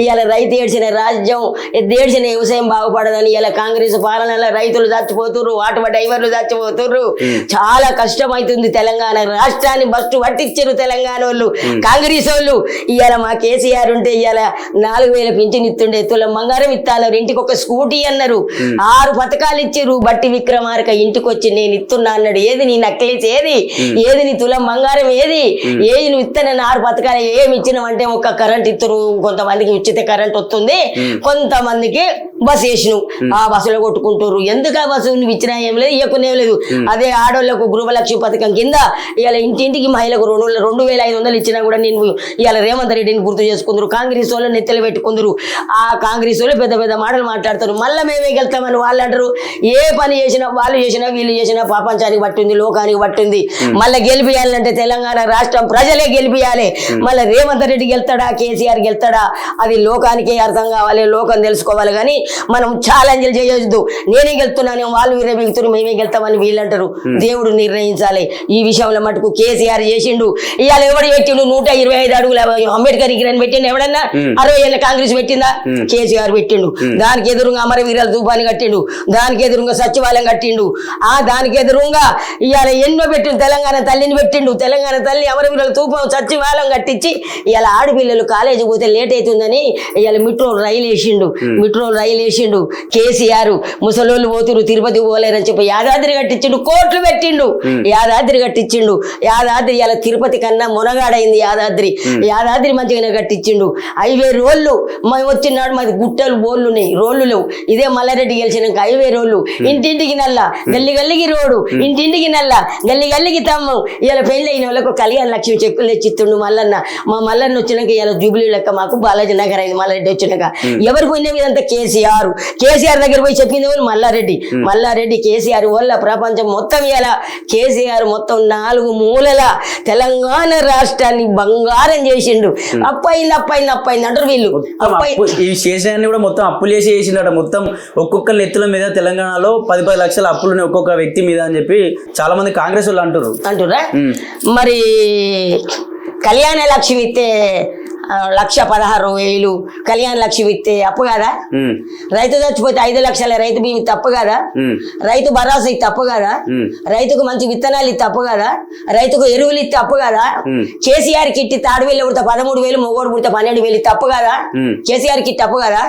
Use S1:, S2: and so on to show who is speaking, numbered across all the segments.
S1: ఇవాళ రైతు ఏడ్చిన రాజ్యం ఏడ్చిన వ్యవసాయం బాగుపడదని ఇలా కాంగ్రెస్ పాలనలో రైతులు చచ్చిపోతుర్రు, ఆటో డ్రైవర్లు చచ్చిపోతుర్రు. చాలా కష్టం అవుతుంది. తెలంగాణ రాష్ట్రాన్ని బస్టు పట్టించారు తెలంగాణ వాళ్ళు, కాంగ్రెస్ వాళ్ళు. ఇవాళ మా కేసీఆర్ ఉంటే ఇవాళ 4,000 పింఛన్ ఇస్తుండే, తులం బంగారం ఇస్తాను, ఇంటికి ఒక స్కూటీ అన్నారు, 6 పథకాలు ఇచ్చారు. బట్టి విక్రమార్క ఇంటికి వచ్చి నేను ఇస్తున్నా అన్నాడు. ఏది నీ నక్లీస్, ఏది నీ తులం బంగారం, ఏది నువ్వు ఇస్తానని 6 పథకాలు ఏమి ఇచ్చినావంటే ఒక్క కరెంట్ ఇస్తారు, కొంతమందికి ఉచిత కరెంట్ వస్తుంది, కొంతమందికి బస్ వేసిను, ఆ బస్సులో కొట్టుకుంటారు. ఎందుకు ఆ బస్సు నువ్వు ఇచ్చినా ఏం లేదు, ఇవ్వకునేం లేదు. అదే ఆడోళ్లకు గృహలక్ష్మి పథకం కింద ఇవాళ ఇంటింటికి మహిళకు 2,500 ఇచ్చినా కూడా నేను ఇవాళ రేవంత్ రెడ్డిని గుర్తు చేసుకుందరు. కాంగ్రెస్ వాళ్ళు నెత్తలు పెట్టుకుందరు. ఆ కాంగ్రెస్ వాళ్ళు పెద్ద పెద్ద మాటలు మాట్లాడతారు. మళ్ళీ మేమే గెలుస్తామని వాళ్ళు అంటారు. ఏ పని చేసినా వాళ్ళు చేసినా వీళ్ళు చేసినా ప్రపంచానికి పట్టింది, లోకానికి పట్టింది. మళ్ళీ గెలిపియాలంటే తెలంగాణ రాష్ట్రం ప్రజలే గెలిపియాలి. మళ్ళీ రేవంత్ రెడ్డి గెలుతాడా, కేసీఆర్ గెలుతాడా, అది లోకానికే అర్థం కావాలి, లోకం తెలుసుకోవాలి. కానీ మనం ఛాలెంజ్లు చేయొద్దు. నేనే గెలుతున్నాను, వాళ్ళు విరమిగుతున్నారు, మేమే గెలుతామని వీళ్ళు అంటారు. దేవుడు నిర్ణయించాలి. ఈ విషయంలో మటుకు కేసీఆర్ చేసిండు. ఇవాళ ఎవడు పెట్టిండు 125 అడుగుల అంబేద్కర్ విగ్రహం పెట్టిండు. ఎవడన్నా 60 ఏళ్ళ కాంగ్రెస్ పెట్టిందా? కేసీఆర్ పెట్టిండు. దానికి ఎదురుగా అమరవీరుల ధూపాన్ని కట్టిండు, దానికి ఎదురుగా సచివాలయం కట్టిండు, దానికి ఎదురుగా ఇవాళ ఎన్నో పెట్టిండు. తెలంగాణ తల్లిని పెట్టిండు. తెలంగాణ తల్లి అమరవీరుల ధూపం సచివాలయం కట్టించి ఇవాళ ఆడపిల్లలు కాలేజీ పోతే లేట్ అవుతుందని ఇవాళ మెట్రో రైలు వేసిండు కేసీఆర్. ముసలోళ్ళు పోతురు, తిరుపతి పోలేరని చెప్పి యాదాద్రి కట్టించిండు, కోట్లు పెట్టిండు, యాదాద్రి కట్టించిండు. యాదాద్రి ఇలా తిరుపతి కన్నా మునగాడైంది యాదాద్రి మంచిగానే కట్టించిండు. 5,000 రోళ్ళు మేము వచ్చినాడు, మాది గుట్టలు బోళ్ళున్నాయి, రోడ్లు లేవు. ఇదే మల్లారెడ్డి గెలిచినాక 5,000 రోళ్ళు, ఇంటింటికి నల్ల, గల్లి గల్లికి రోడ్డు, ఇంటింటికి నల్ల, గల్లి గల్లికి తమ్ము. ఇలా పెళ్లి అయిన వాళ్ళకు కళ్యాణ లక్ష్మి చెక్కులు తెచ్చిస్తుండు మల్లన్న. మా మల్లన్న వచ్చినాక ఇలా జూబ్లీ లెక్క మాకు బాలాజీ నగర్ అయింది. మల్లారెడ్డి వచ్చినాక ఎవరు పోయినా ఇదంతా కేసీఆర్ దగ్గర పోయి చెప్పింది వాళ్ళు మల్లారెడ్డి కేసీఆర్ వల్ల ప్రపంచం మొత్తం ఇలా కేసీఆర్ మొత్తం 4 మూలల తెలంగాణ రాష్ట్రాన్ని బంగారం చేసిండు. అప్పైంది అంటారు వీళ్ళు.
S2: ఈ శేషాన్ని కూడా మొత్తం అప్పులు చేసి చేసిండట. మొత్తం ఒక్కొక్క నెత్తుల మీద తెలంగాణలో 10 లక్షల అప్పులు ఒక్కొక్క వ్యక్తి మీద అని చెప్పి చాలా మంది కాంగ్రెస్ వాళ్ళు అంటురా.
S1: మరి కళ్యాణ లక్ష్మి ఇస్తే 1,16,000 కళ్యాణ లక్ష్మి ఇస్తే అప్పు కదా? రైతు చచ్చిపోతే 5 లక్షల రైతు బీమా తప్పు కదా? రైతు భరోసా ఇస్తే తప్పు కదా? రైతుకు మంచి విత్తనాలు ఇస్తే తప్పు కదా? రైతుకు ఎరువులు ఇస్తే తప్పు కదా? కేసీఆర్ కిట్ ఇస్తే ఆడవిల్లు పుడితే 13,000, మొగోడు పుడితే 12,000 తప్పు కదా? కేసీఆర్ కిట్ తప్పు కదా?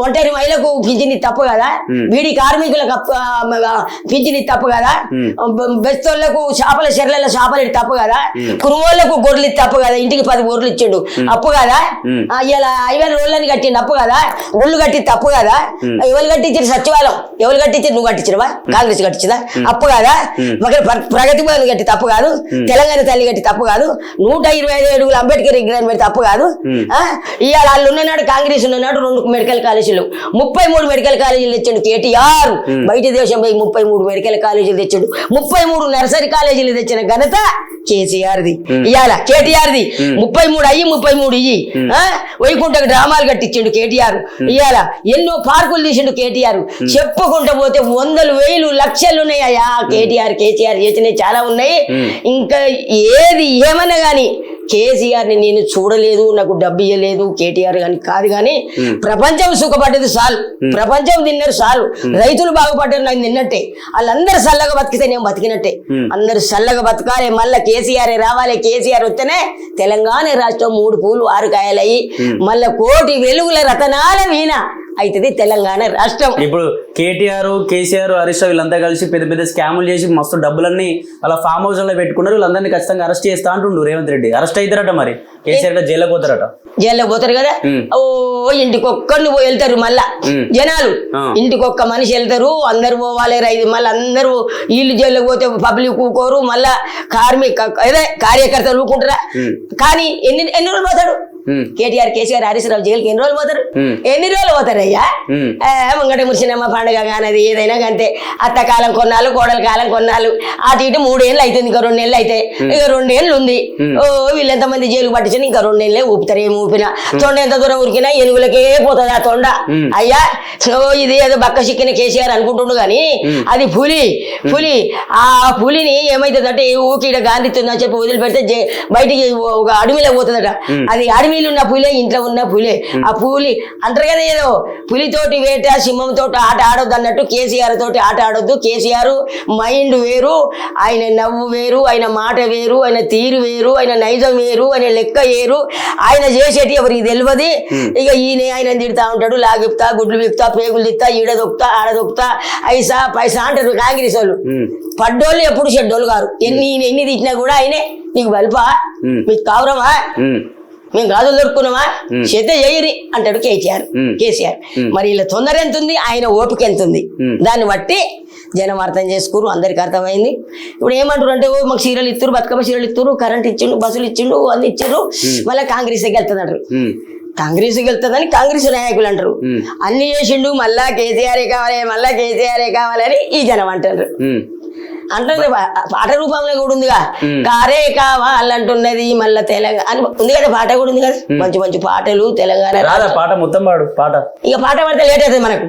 S1: ఒంటరి మహిళకు పింఛన్ ఇస్తే తప్పు కదా? బీడీ కార్మికులకు పింఛన్ ఇస్తే తప్పు కదా? బెస్తోళ్లకు చేపల చెర్లలో చేపలు ఇస్తే తప్పు కదా? కురుమోళ్లకు గొర్రెలు ఇస్తే తప్పు కదా? ఇంటికి 10 గొర్రెలు ఇచ్చిండు, అప్పు కదా? ఇలా 5,000 రోడ్లని కట్టిండు, అప్పు కదా? గుళ్ళు కట్టి తప్పు కదా? ఎవరు కట్టించారు సచివాలయం? ఎవరు కట్టించారు? నువ్వు కట్టించవా? కాంగ్రెస్ కట్టించదా? అప్పు కదా? ప్రగతి భవన్ కట్టి తప్పు కాదు? తెలంగాణ తల్లి కట్టి తప్పు కాదు? 125 అడుగుల అంబేద్కర్ విగ్రహం పెట్టి తప్పు కాదు? ఇవాళ వాళ్ళు ఉన్ననాడు, కాంగ్రెస్ ఉన్ననాడు 2 మెడికల్ కాలేజీలు, 33 మెడికల్ కాలేజీలు తెచ్చాడు కేటీఆర్. బయట దేశం పోయి 33 మెడికల్ కాలేజీలు తెచ్చాడు, 33 నర్సరీ కాలేజీలు తెచ్చిన ఘనత కేసీఆర్ది. ఇవాళ కేటీఆర్ది 33 అయ్యి 33 ఇయ్యి. వైకుంఠకు డ్రామాలు కట్టించిండు కేటీఆర్. ఇవాళ ఎన్నో పార్కులు తీసిండు కేటీఆర్. చెప్పుకుంటూ పోతే 100,000 లక్షలు ఉన్నాయా కేసీఆర్ చేసినవి చాలా ఉన్నాయి. ఇంకా ఏది ఏమన్నా గాని కేసీఆర్ని నేను చూడలేదు, నాకు డబ్బు ఇవ్వలేదు కేటీఆర్ కానీ కాదు. కానీ ప్రపంచం సుఖపడ్డది చాలు, ప్రపంచం తిన్నారు చాలు, రైతులు బాగుపడ్డారు నాకు తిన్నట్టే. వాళ్ళందరూ చల్లగా బతికితే నేను బతికినట్టే. అందరూ చల్లగా బతకాలి. మళ్ళీ కేసీఆర్ రావాలి. కేసీఆర్ వస్తేనే తెలంగాణ రాష్ట్రం 3 పూలు 6 కాయలయ్యి మళ్ళీ 1,00,00,000 వెలుగుల రతనాల వీణ అవుతుంది తెలంగాణ రాష్ట్రం.
S2: ఇప్పుడు కేసీఆర్ హరీష్ రావు వీళ్ళంతా కలిసి పెద్ద పెద్ద స్కాములు చేసి మస్తు డబ్బులన్నీ అలా ఫామ్ హౌస్ లో పెట్టుకున్నారు. వీళ్ళందరినీ ఖచ్చితంగా అరెస్ట్ చేస్తా అంటుండు రేవంత్ రెడ్డి. అరెస్ట్ అవుతారట, మరి కేసీఆర్ జైల్లోకి పోతారు కదా. ఓ ఇంటికి ఒక్కరిని వెళ్తారు మళ్ళా జనాలు, ఇంటికి ఒక్క మనిషి వెళ్తారు, అందరు పోవాలి. మళ్ళీ అందరూ వీళ్ళు జైల్లోకి పోతే పబ్లిక్ ఊకోరు. మళ్ళా కార్యకర్తలు ఊకుంటారా? కానీ ఎన్ని రోజులు పోతాడు కేసీఆర్ హరీష్ రావు జైలుకి? ఎన్ని రోజులు పోతారు? అయ్యా ముంగట మురిసినమ్మ పండుగ కానది ఏదైనా అంతే. అత్తకాలం కొన్నాళ్ళు, కోడల కాలం కొన్నాళ్ళు, అటు ఇటు 3 ఏళ్ళు అవుతుంది. ఇంకా 2 నెలలు అయితే ఇక 2 ఏళ్ళు ఉంది. ఓ వీళ్ళు ఎంతమంది జైలు పట్టించిన ఇంకా 2 నెలలే ఊపుతారు. ఏమి ఊపినా తొండ ఎంత దూరం ఉరికినా ఎనుగులకే పోతుంది ఆ తొండ. అయ్యా ఇది ఏదో బక్క చిక్కిన కేసీఆర్ అనుకుంటుండు కానీ అది పులి. ఆ పులిని ఏమైతుందంటే ఊకి గాంధిస్తుందని చెప్పి వదిలిపెడితే బయటికి ఒక అడవిలో పోతుందట. అది అడవి
S1: అడవిలో ఉన్న పులే ఇంట్లో ఉన్న పులే. ఆ పులి అంటారు కదా ఏదో పులితోటి వేట సింహంతో ఆట ఆడొద్దు అన్నట్టు కేసీఆర్ తోటి ఆట ఆడొద్దు. కేసీఆర్ మైండ్ వేరు, ఆయన నవ్వు వేరు, ఆయన మాట వేరు, ఆయన తీరు వేరు, ఆయన నైజం వేరు, ఆయన లెక్క వేరు, ఆయన చేసేటి ఎవరికి తెలియదు. ఇక ఈయన ఆయన తిడతా ఉంటాడు, లాగిప్తా గుడ్లు విప్తా పేగులు తిత్తా ఈడ దొక్కుతా ఆడ దొక్కుతా ఐసా పైసా అంటారు కాంగ్రెస్ వాళ్ళు. పడ్డోళ్ళు ఎప్పుడు చెడ్డోళ్ళు గారు. ఎన్ని తిట్టినా కూడా ఆయనే నీకు బల్పా మీకు కావరమా మేము గాజులు దొరుకున్నామా చేతే చేయరి అంటాడు కేసీఆర్. మరి ఇలా తొందర ఎంత ఉంది, ఆయన ఓపిక ఎంత ఉంది, దాన్ని బట్టి జనం అర్థం చేసుకోరు, అందరికి అర్థమైంది. ఇప్పుడు ఏమంటారు అంటే మాకు చీరలు ఇస్తారు, బతుకమ్మ చీరలు ఇస్తారు, కరెంట్ ఇచ్చిండు, బస్సులు ఇచ్చిండు, అన్ని ఇచ్చారు, మళ్ళీ కాంగ్రెస్ వెళ్తుంది అంటారు. కాంగ్రెస్ వెళ్తుందని కాంగ్రెస్ నాయకులు అంటారు. అన్ని చేసిండు మళ్ళా కేసీఆరే కావాలి, మళ్ళా కేసీఆరే కావాలని ఈ జనం అంటారు. అంటే పాట రూపంలో కూడా ఉందిగా, కారే కావాలంటున్నది మళ్ళా తెలంగాణ అని ఉంది కదా, పాట కూడా ఉంది కదా. మంచి మంచి పాటలు తెలంగాణ
S3: పాట మొత్తం పాడు పాట.
S1: ఇక పాట పడితే లేట్ అవుతుంది మనకు.